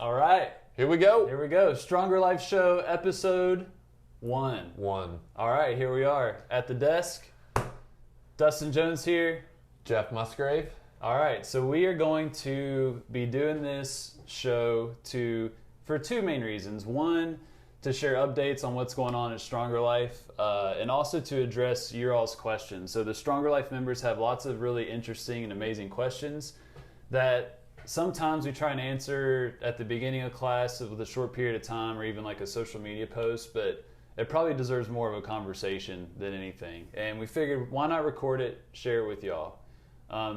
All right. Here we go. Here we go. Stronger Life Show, episode 1. All right, here we are at the desk. Dustin Jones here. Jeff Musgrave. All right, so we are going to be doing this show for two main reasons. One, to share updates on what's going on at Stronger Life, and also to address your all's questions. So the Stronger Life members have lots of really interesting and amazing questions that sometimes we try and answer at the beginning of class with a short period of time or even like a social media post, but it probably deserves more of a conversation than anything. And we figured, why not record it, share it with y'all?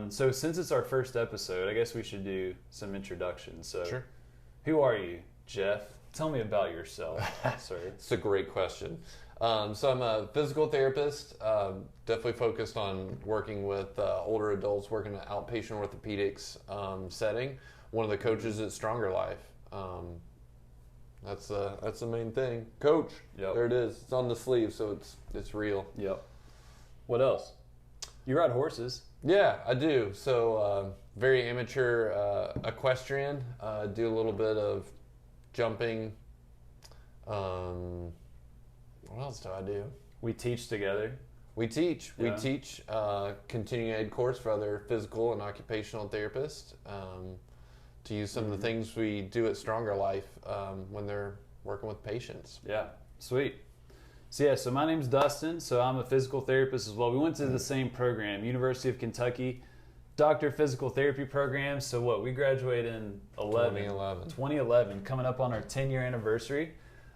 So since it's our first episode, I guess we should do some introductions. So Sure. Who are you, Jeff? Tell me about yourself, sir. It's a great question. So I'm a physical therapist, definitely focused on working with older adults, working in an outpatient orthopedics setting. One of the coaches at Stronger Life. That's the main thing. Coach. Yep. There it is. It's on the sleeve, so it's real. Yep. What else? You ride horses. Yeah, I do. So very amateur equestrian. Do a little bit of jumping. What else do I do? We teach together. We teach. Yeah. We teach continuing ed course for other physical and occupational therapists to use some of the things we do at Stronger Life when they're working with patients. Yeah, sweet. So my name's Dustin, so I'm a physical therapist as well. We went to the same program, University of Kentucky, Doctor of Physical Therapy program. So we graduated in 2011, coming up on our 10-year anniversary.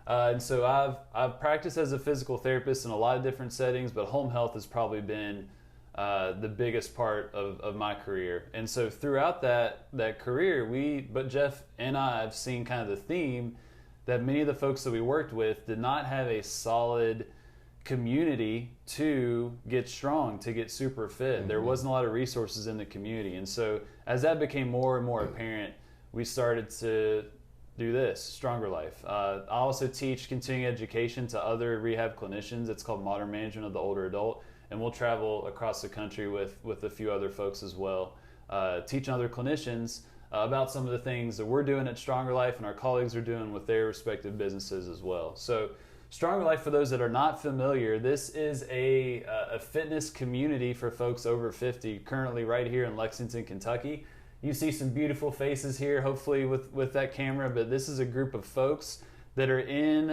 And so I've practiced as a physical therapist in a lot of different settings, but home health has probably been the biggest part of my career. And so throughout that career, but Jeff and I have seen kind of the theme that many of the folks that we worked with did not have a solid community to get strong, to get super fit. There wasn't a lot of resources in the community. And so as that became more and more apparent, we started to do this, Stronger Life. I also teach continuing education to other rehab clinicians. It's called Modern Management of the Older Adult. And we'll travel across the country with a few other folks as well, teaching other clinicians about some of the things that we're doing at Stronger Life and our colleagues are doing with their respective businesses as well. So Stronger Life, for those that are not familiar, this is a fitness community for folks over 50, currently right here in Lexington, Kentucky. You see some beautiful faces here, hopefully with that camera, but this is a group of folks that are in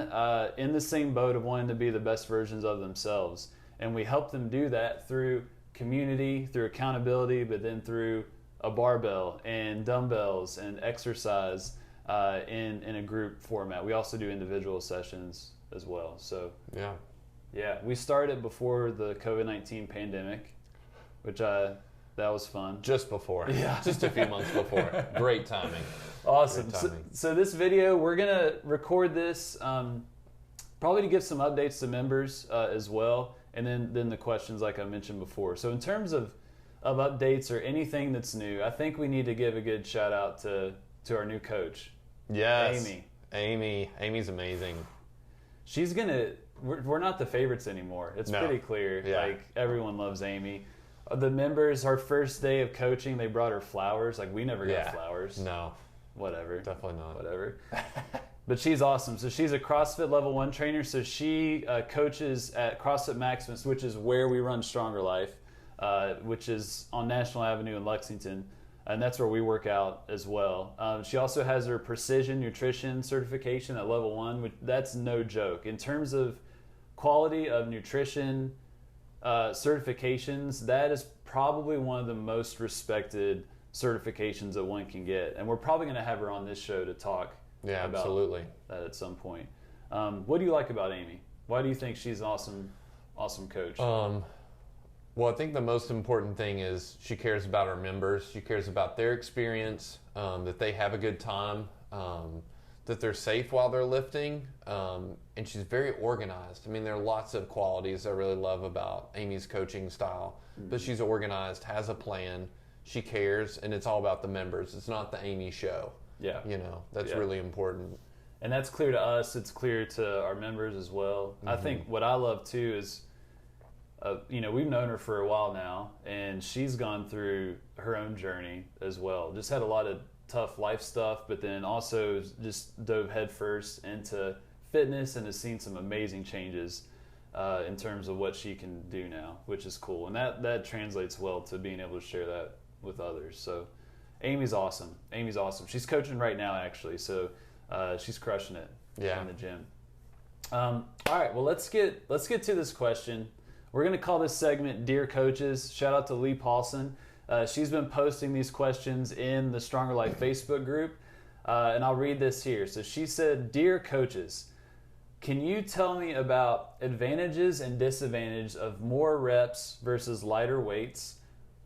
the same boat of wanting to be the best versions of themselves. And we help them do that through community, through accountability, but then through a barbell and dumbbells and exercise in a group format. We also do individual sessions as well. So yeah, we started before the COVID-19 pandemic, which that was fun. Just before. Yeah. Just a few months before. Great timing. Awesome. Great timing. So this video, we're going to record this probably to give some updates to members as well, and then the questions like I mentioned before. So in terms of updates or anything that's new, I think we need to give a good shout out to our new coach. Yes. Amy's amazing. She's we're not the favorites anymore. It's pretty clear. Yeah. Like everyone loves Amy. The members, our first day of coaching, they brought her flowers. Like we never got flowers. No. Whatever. Definitely not. Whatever. But she's awesome. So she's a CrossFit Level 1 trainer. So she coaches at CrossFit Maximus, which is where we run Stronger Life, which is on National Avenue in Lexington. And that's where we work out as well. She also has her Precision Nutrition certification at Level 1, which that's no joke. In terms of quality of nutrition certifications, that is probably one of the most respected certifications that one can get. And we're probably going to have her on this show to talk about absolutely. that at some point. What do you like about Amy? Why do you think she's an awesome coach? Well, I think the most important thing is she cares about her members. She cares about their experience, that they have a good time, that they're safe while they're lifting, and she's very organized. I mean, there are lots of qualities I really love about Amy's coaching style, but she's organized, has a plan, she cares, and it's all about the members. It's not the Amy show. Yeah. That's really important. And that's clear to us. It's clear to our members as well. I think what I love too is, we've known her for a while now, and she's gone through her own journey as well. Just had a lot of tough life stuff, but then also just dove headfirst into fitness and has seen some amazing changes in terms of what she can do now, which is cool. And that translates well to being able to share that with others. So Amy's awesome. She's coaching right now, actually. So she's crushing it in the gym. All right, well, let's get to this question. We're going to call this segment Dear Coaches. Shout out to Lee Paulson. She's been posting these questions in the Stronger Life Facebook group, and I'll read this here. So she said, Dear Coaches, can you tell me about advantages and disadvantages of more reps versus lighter weights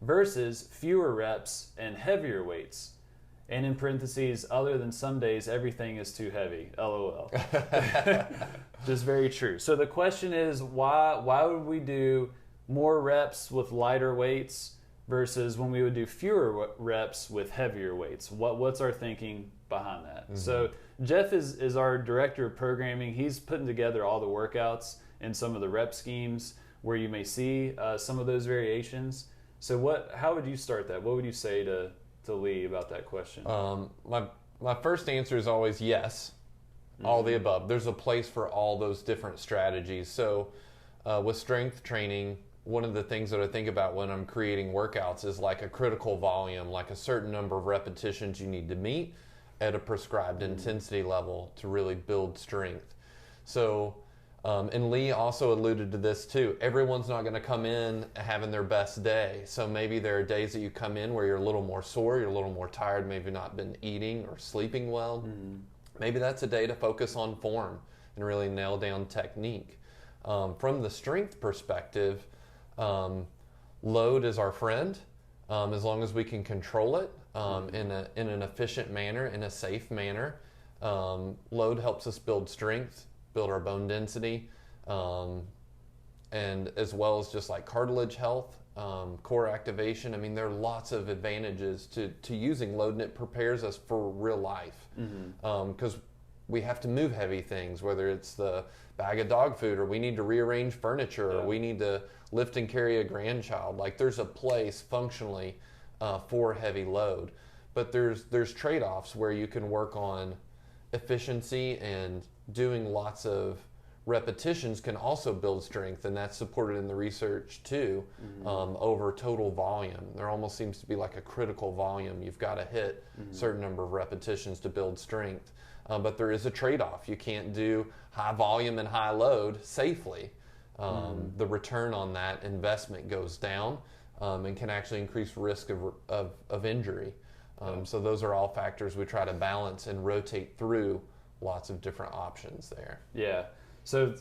versus fewer reps and heavier weights? And in parentheses, other than some days, everything is too heavy. LOL. Just very true. So the question is, why would we do more reps with lighter weights versus when we would do fewer reps with heavier weights? What's our thinking behind that? Mm-hmm. So Jeff is our director of programming. He's putting together all the workouts and some of the rep schemes where you may see some of those variations. So how would you start that? What would you say to Lee about that question? My first answer is always yes, all the above. There's a place for all those different strategies. So with strength training, one of the things that I think about when I'm creating workouts is like a critical volume, like a certain number of repetitions you need to meet at a prescribed intensity level to really build strength. So, and Lee also alluded to this too. Everyone's not going to come in having their best day. So maybe there are days that you come in where you're a little more sore, you're a little more tired, maybe not been eating or sleeping well. Maybe that's a day to focus on form and really nail down technique. From the strength perspective, load is our friend, as long as we can control it in an efficient manner, in a safe manner. Load helps us build strength, build our bone density, and as well as just like cartilage health, core activation. I mean, there are lots of advantages to using load, and it prepares us for real life. Because we have to move heavy things, whether it's the bag of dog food, or we need to rearrange furniture, or we need to lift and carry a grandchild. Like, there's a place functionally for heavy load, but there's trade-offs where you can work on efficiency, and doing lots of repetitions can also build strength, and that's supported in the research too. Over total volume, there almost seems to be like a critical volume. You've got to hit a certain number of repetitions to build strength, but there is a trade-off. You can't do high volume and high load safely. The return on that investment goes down, and can actually increase risk of injury. So those are all factors we try to balance and rotate through lots of different options there. Yeah. So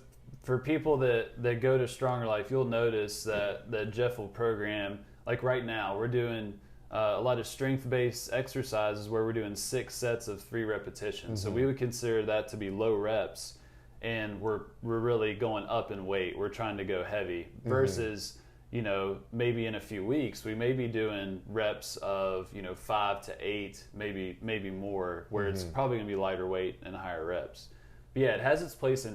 for people that go to Stronger Life, you'll notice that Jeff will program, like right now, we're doing a lot of strength-based exercises where we're doing 6 sets of 3 repetitions. So we would consider that to be low reps, and we're really going up in weight. We're trying to go heavy versus, maybe in a few weeks, we may be doing reps of, 5 to 8, maybe more, where it's probably going to be lighter weight and higher reps. But yeah, it has its place in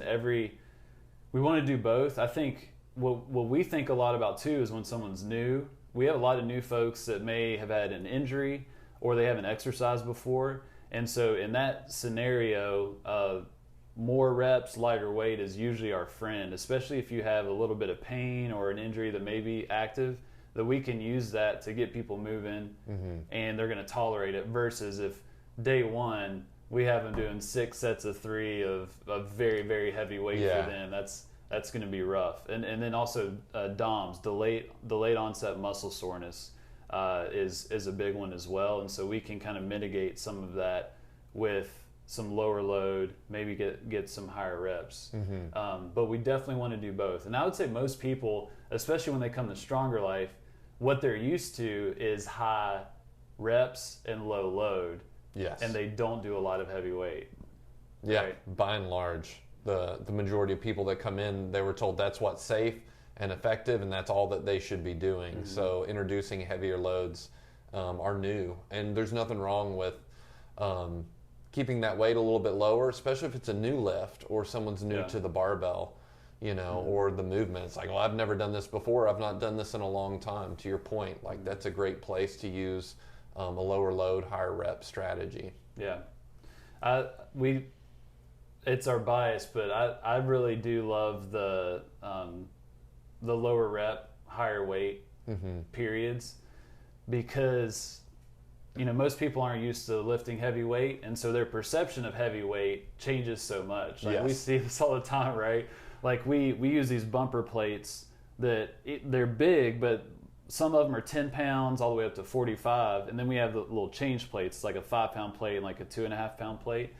we want to do both. I think what we think a lot about too is when someone's new. We have a lot of new folks that may have had an injury or they haven't exercised before. And so in that scenario, more reps, lighter weight is usually our friend, especially if you have a little bit of pain or an injury that may be active, that we can use that to get people moving and they're going to tolerate it, versus if day one we have them doing 6 sets of 3 of very, very heavy weight for them. That's going to be rough. And then also DOMS, delayed onset muscle soreness, is a big one as well. And so we can kind of mitigate some of that with some lower load, maybe get some higher reps. But we definitely want to do both. And I would say most people, especially when they come to Stronger Life, what they're used to is high reps and low load. Yes. And they don't do a lot of heavy weight. Yeah, right? By and large, the majority of people that come in, they were told that's what's safe and effective, and that's all that they should be doing. So introducing heavier loads are new, and there's nothing wrong with keeping that weight a little bit lower, especially if it's a new lift or someone's new to the barbell, or the movement. It's like, well, I've never done this before. I've not done this in a long time. To your point, like that's a great place to use a lower load, higher rep strategy. Yeah. It's our bias, but I really do love the lower rep, higher weight periods, because most people aren't used to lifting heavy weight, and so their perception of heavy weight changes so much. Like we see this all the time, right? Like we use these bumper plates that they're big, but some of them are 10 pounds all the way up to 45, and then we have the little change plates, like a 5-pound plate and like a 2.5-pound plate.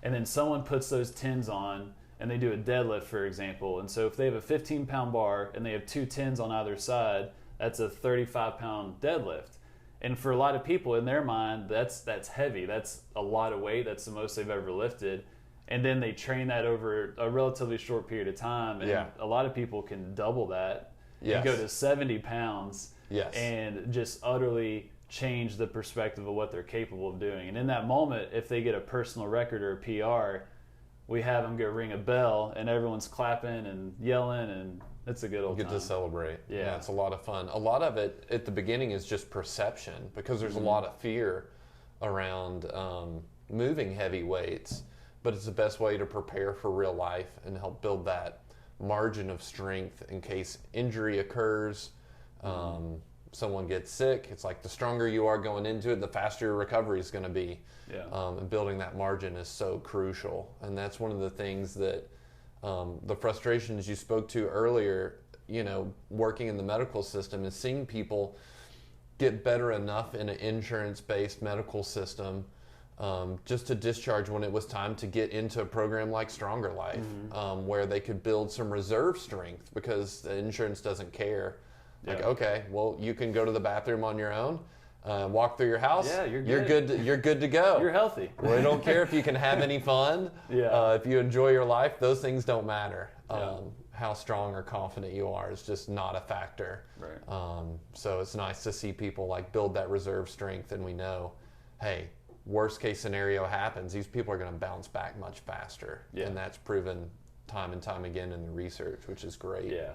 And then someone puts those tins on and they do a deadlift, for example. And so if they have a 15-pound bar and they have 2 tins on either side, that's a 35-pound deadlift. And for a lot of people, in their mind, that's heavy. That's a lot of weight. That's the most they've ever lifted. And then they train that over a relatively short period of time. And a lot of people can double that and go to 70 pounds and just utterly change the perspective of what they're capable of doing. And in that moment, if they get a personal record or a PR, we have them go ring a bell and everyone's clapping and yelling, and it's a good old time. Get to celebrate. Yeah, it's a lot of fun. A lot of it at the beginning is just perception, because there's a lot of fear around moving heavy weights, but it's the best way to prepare for real life and help build that margin of strength in case injury occurs. Someone gets sick. It's like the stronger you are going into it, the faster your recovery is going to be. And building that margin is so crucial. And that's one of the things that the frustrations you spoke to earlier, working in the medical system, is seeing people get better enough in an insurance-based medical system just to discharge when it was time to get into a program like StrongerLife, where they could build some reserve strength because the insurance doesn't care. Like, okay, well, you can go to the bathroom on your own, walk through your house. Yeah, you're good. You're good to go. You're healthy. We don't care if you can have any fun. If you enjoy your life, those things don't matter. How strong or confident you are is just not a factor. Right. So it's nice to see people like build that reserve strength, and we know, hey, worst case scenario happens, these people are going to bounce back much faster. And that's proven time and time again in the research, which is great. Yeah.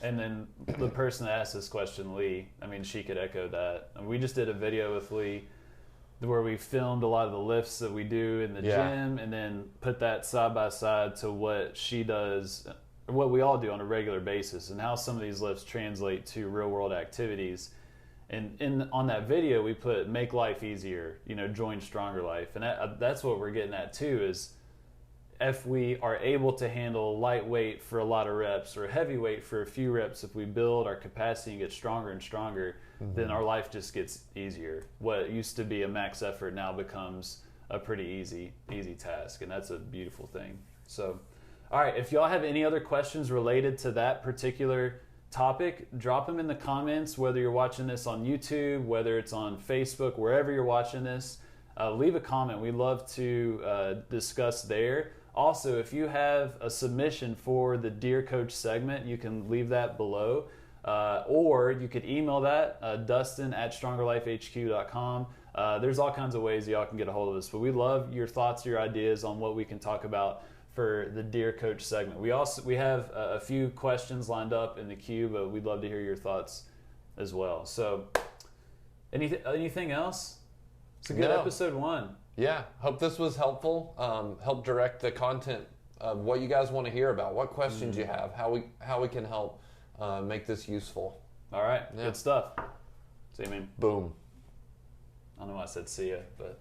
And then the person that asked this question, Lee, I mean, she could echo that. And we just did a video with Lee where we filmed a lot of the lifts that we do in the gym, and then put that side by side to what she does, what we all do on a regular basis, and how some of these lifts translate to real world activities. And on that video, we put make life easier, join StrongerLife. And that's what we're getting at too, is if we are able to handle lightweight for a lot of reps or heavyweight for a few reps, if we build our capacity and get stronger and stronger, then our life just gets easier. What used to be a max effort now becomes a pretty easy task, and that's a beautiful thing. So, all right, if y'all have any other questions related to that particular topic, drop them in the comments, whether you're watching this on YouTube, whether it's on Facebook, wherever you're watching this. Leave a comment. We love to discuss there. Also, if you have a submission for the Dear Coach segment, you can leave that below. Or you could email that, Dustin@StrongerLifeHQ.com. There's all kinds of ways y'all can get a hold of us. But we love your thoughts, your ideas on what we can talk about for the Dear Coach segment. We have a few questions lined up in the queue, but we'd love to hear your thoughts as well. So anything else? It's a good episode 1. Yeah, hope this was helpful. Help direct the content of what you guys want to hear about, what questions you have, how we can help make this useful. All right, good stuff. See you, man. Boom. I don't know why I said see ya, but...